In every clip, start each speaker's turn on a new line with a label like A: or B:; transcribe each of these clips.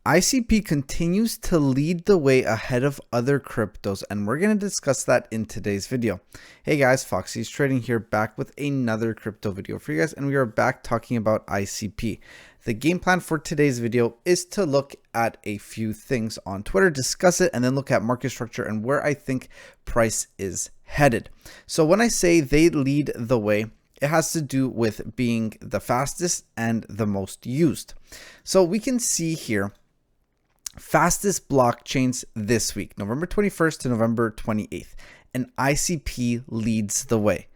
A: ICP continues to lead the way ahead of other cryptos, and we're going to discuss that in today's video. Hey guys, Foxy's Trading here, back with another crypto video for you guys, and we are back talking about ICP. The game plan for today's video is to look at a few things on Twitter, discuss it, and then look at market structure and where I think price is headed. So when I say they lead the way, it has to do with being the fastest and the most used. So we can see here fastest blockchains this week, November 21st to November 28th, and ICP leads the way.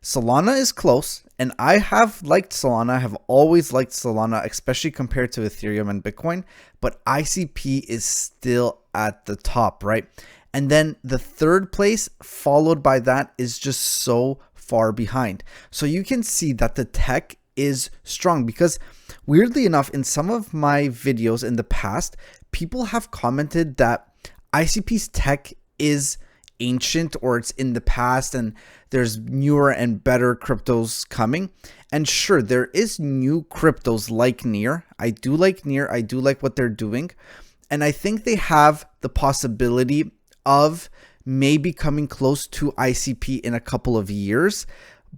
A: Solana is close, and I have liked Solana. I have always liked Solana, especially compared to Ethereum and Bitcoin, but ICP is still at the top, right? And then the third place followed by that is just so far behind. So you can see that the tech is strong because weirdly enough, in some of my videos in the past, people have commented that ICP's tech is ancient or it's in the past and there's newer and better cryptos coming. And sure, there is new cryptos like Near. I do like Near. I do like what they're doing. And I think they have the possibility of maybe coming close to ICP in a couple of years.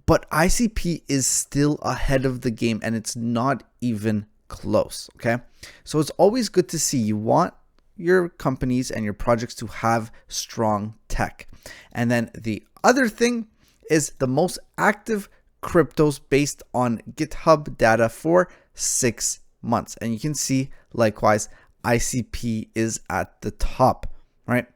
A: But ICP is still ahead of the game and it's not even close, okay? So it's always good to see. You want your companies and your projects to have strong tech. And then the other thing is the most active cryptos based on GitHub data for 6 months. And you can see likewise, ICP is at the top, right?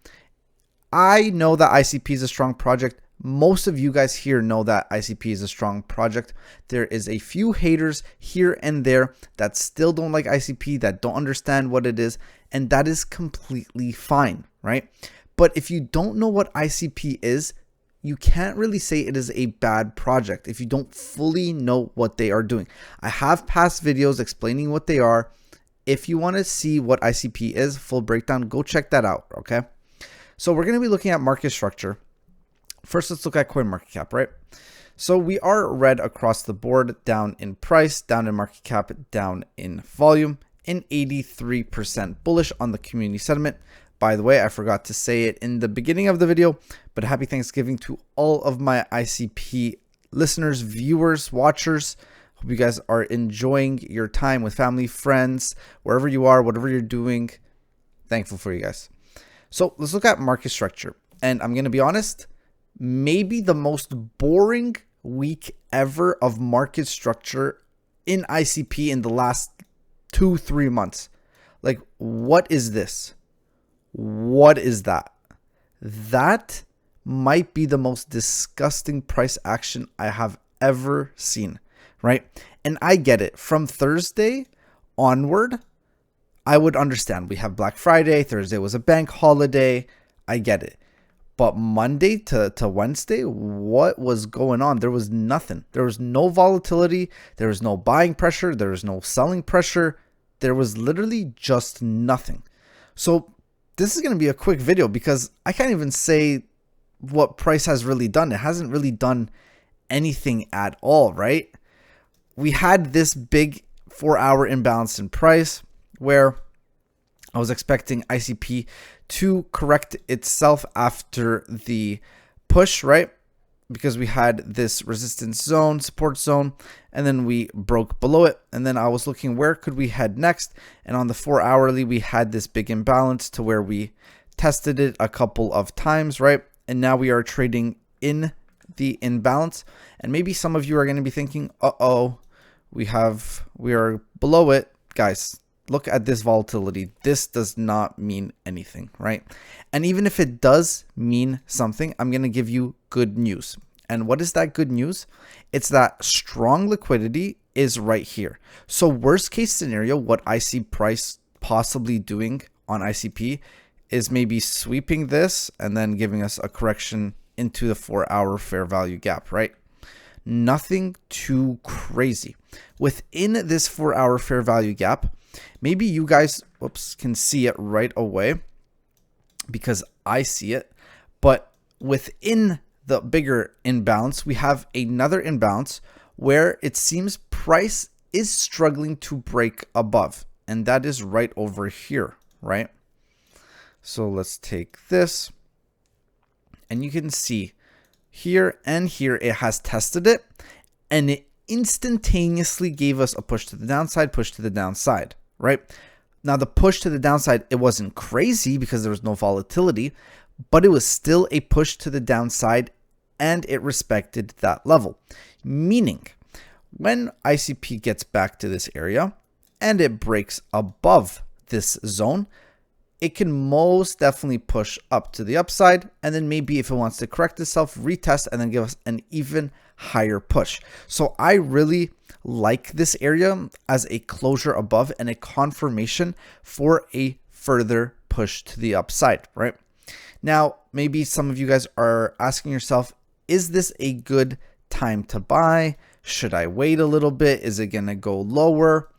A: I know that ICP is a strong project. Most of you guys here know that ICP is a strong project. There is a few haters here and there that still don't like ICP, that don't understand what it is, and that is completely fine, right? But if you don't know what ICP is, you can't really say it is a bad project if you don't fully know what they are doing. I have past videos explaining what they are. If you want to see what ICP is, full breakdown, go check that out, okay? So we're going to be looking at market structure. First, let's look at CoinMarketCap, right? So we are red across the board, down in price, down in market cap, down in volume, and 83% bullish on the community sentiment. By the way, I forgot to say it in the beginning of the video, but happy Thanksgiving to all of my ICP listeners, viewers, watchers. Hope you guys are enjoying your time with family, friends, wherever you are, whatever you're doing. Thankful for you guys. So let's look at market structure. And I'm going to be honest, maybe the most boring week ever of market structure in ICP in the last 2-3 months. Like, what is this? What is that? That might be the most disgusting price action I have ever seen, right? And I get it. From Thursday onward, I would understand. We have Black Friday. Thursday was a bank holiday. I get it. But Monday to Wednesday, what was going on? There was nothing. There was no volatility. There was no buying pressure. There was no selling pressure. There was literally just nothing. So this is going to be a quick video because I can't even say what price has really done. It hasn't really done anything at all, right? We had this big 4-hour imbalance in price where I was expecting ICP to correct itself after the push, right? Because we had this resistance zone, support zone, and then we broke below it. And then I was looking where could we head next. And on the 4-hourly, we had this big imbalance to where we tested it a couple of times, right? And now we are trading in the imbalance. And maybe some of you are going to be thinking, uh-oh, we are below it. Guys, look at this volatility. This does not mean anything, right? And even if it does mean something, I'm going to give you good news. And what is that good news? It's that strong liquidity is right here. So worst case scenario, what I see price possibly doing on ICP is maybe sweeping this and then giving us a correction into the 4-hour fair value gap, right? Nothing too crazy. Within this 4-hour fair value gap, maybe you guys can see it right away because I see it. But within the bigger imbalance, we have another imbalance where it seems price is struggling to break above. and that is right over here, right? So let's take this, and you can see here and here it has tested it, and it instantaneously gave us a push to the downside, right? Now the push to the downside, it wasn't crazy because there was no volatility, but it was still a push to the downside, and it respected that level. Meaning, when ICP gets back to this area and it breaks above this zone, it can most definitely push up to the upside, and then maybe if it wants to correct itself, retest, and then give us an even higher push. So I really like this area as a closure above and a confirmation for a further push to the upside, right? Now, maybe some of you guys are asking yourself, is this a good time to buy? Should I wait a little bit? Is it going to go lower?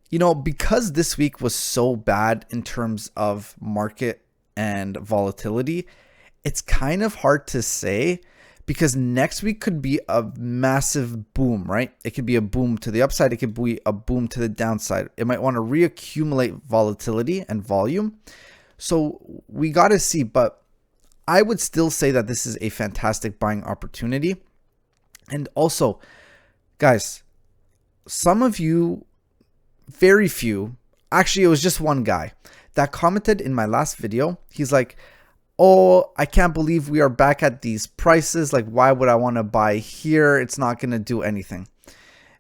A: You know, because this week was so bad in terms of market and volatility, it's kind of hard to say, because next week could be a massive boom, right? It could be a boom to the upside. It could be a boom to the downside. It might want to reaccumulate volatility and volume. So we got to see, but I would still say that this is a fantastic buying opportunity. And also, guys, some of you, very few, actually it was just one guy that commented in my last video. He's like, oh, I can't believe we are back at these prices. Like, why would I want to buy here? It's not going to do anything.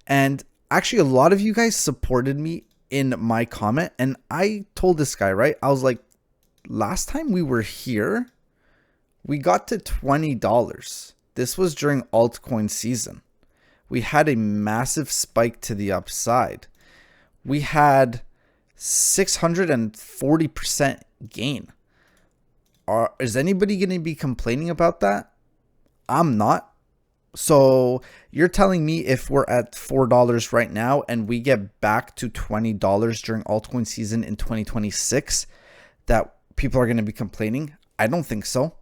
A: And actually a lot of you guys supported me in my comment. And I told this guy, right? I was like, last time we were here, we got to $20. This was during altcoin season. We had a massive spike to the upside. We had 640% gain. Is anybody going to be complaining about that? I'm not. So you're telling me if we're at $4 right now and we get back to $20 during altcoin season in 2026, that people are going to be complaining? I don't think so.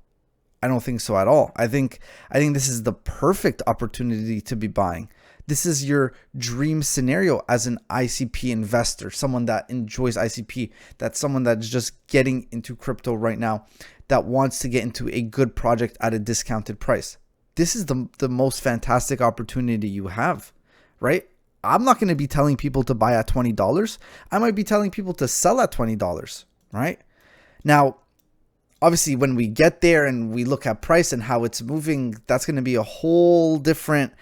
A: I don't think so at all. I think this is the perfect opportunity to be buying. This is your dream scenario as an ICP investor, someone that enjoys ICP, that's someone that's just getting into crypto right now, that wants to get into a good project at a discounted price. This is the most fantastic opportunity you have, right? I'm not going to be telling people to buy at $20. I might be telling people to sell at $20, right? Now, obviously, when we get there and we look at price and how it's moving, that's going to be a whole different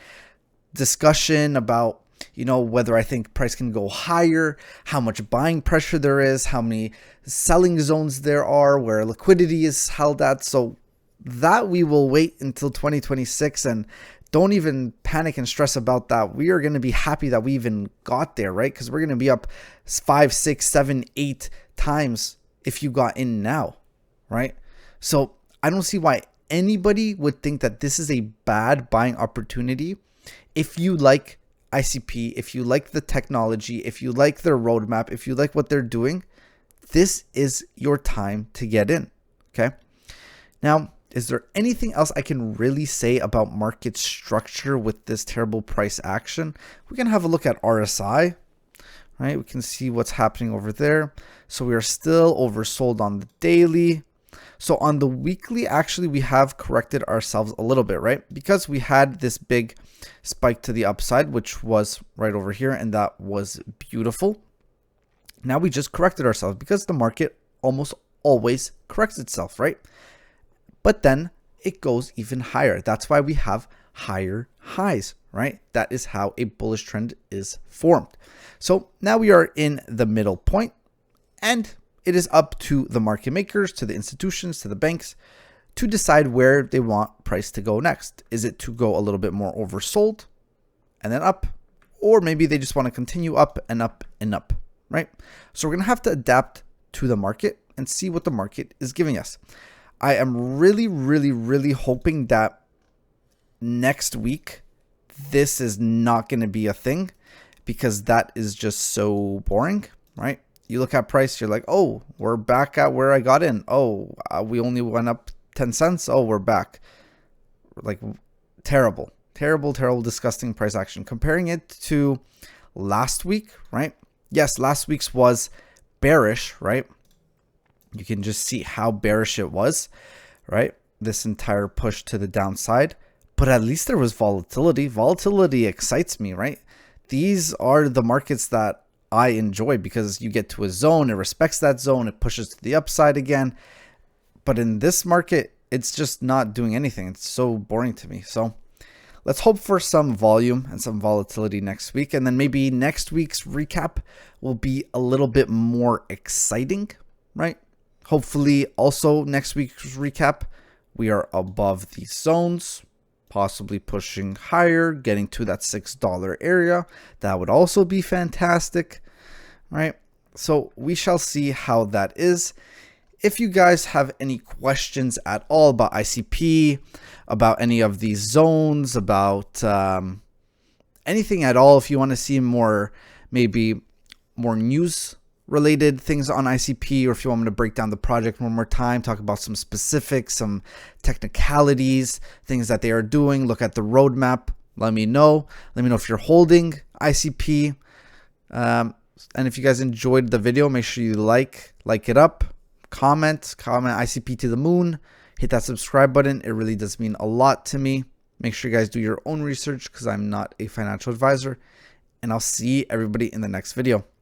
A: discussion about, you know, whether I think price can go higher, how much buying pressure there is, how many selling zones there are, where liquidity is held at. So that we will wait until 2026, and don't even panic and stress about that. We are going to be happy that we even got there, right? Because we're going to be up 5, 6, 7, 8 times if you got in now, right? So I don't see why anybody would think that this is a bad buying opportunity. If you like ICP, if you like the technology, if you like their roadmap, if you like what they're doing, this is your time to get in, okay? Now, is there anything else I can really say about market structure with this terrible price action? We can have a look at RSI, right? We can see what's happening over there. So we are still oversold on the daily. So on the weekly, actually, we have corrected ourselves a little bit, right? Because we had this big spike to the upside, which was right over here, and that was beautiful. Now we just corrected ourselves because the market almost always corrects itself, right? But then it goes even higher. That's why we have higher highs, right? That is how a bullish trend is formed. So now we are in the middle point, and it is up to the market makers, to the institutions, to the banks to decide where they want price to go next. Is it to go a little bit more oversold and then up? Or maybe they just want to continue up and up and up, right? So we're going to have to adapt to the market and see what the market is giving us. I am really hoping that next week, this is not going to be a thing, because that is just so boring, right? You look at price, you're like, oh, we're back at where I got in. Oh, we only went up 10 cents. Oh, we're back. Like, terrible, disgusting price action. Comparing it to last week, right? Yes, last week's was bearish, right? You can just see how bearish it was, right? This entire push to the downside, but at least there was volatility. Volatility excites me, right? These are the markets that I enjoy because you get to a zone, it respects that zone, it pushes to the upside again. But in this market, it's just not doing anything. It's so boring to me. So let's hope for some volume and some volatility next week. And then maybe next week's recap will be a little bit more exciting, right? Hopefully also next week's recap, we are above these zones, possibly pushing higher, getting to that $6 area. That would also be fantastic, right? So we shall see how that is. If you guys have any questions at all about ICP, about any of these zones, about anything at all, if you want to see more, maybe more news related things on ICP, or if you want me to break down the project one more time, talk about some specifics, some technicalities, things that they are doing, look at the roadmap, let me know. Let me know if you're holding ICP. And if you guys enjoyed the video, make sure you like it up, comment ICP to the moon, hit that subscribe button. It really does mean a lot to me. Make sure you guys do your own research because I'm not a financial advisor, and I'll see everybody in the next video.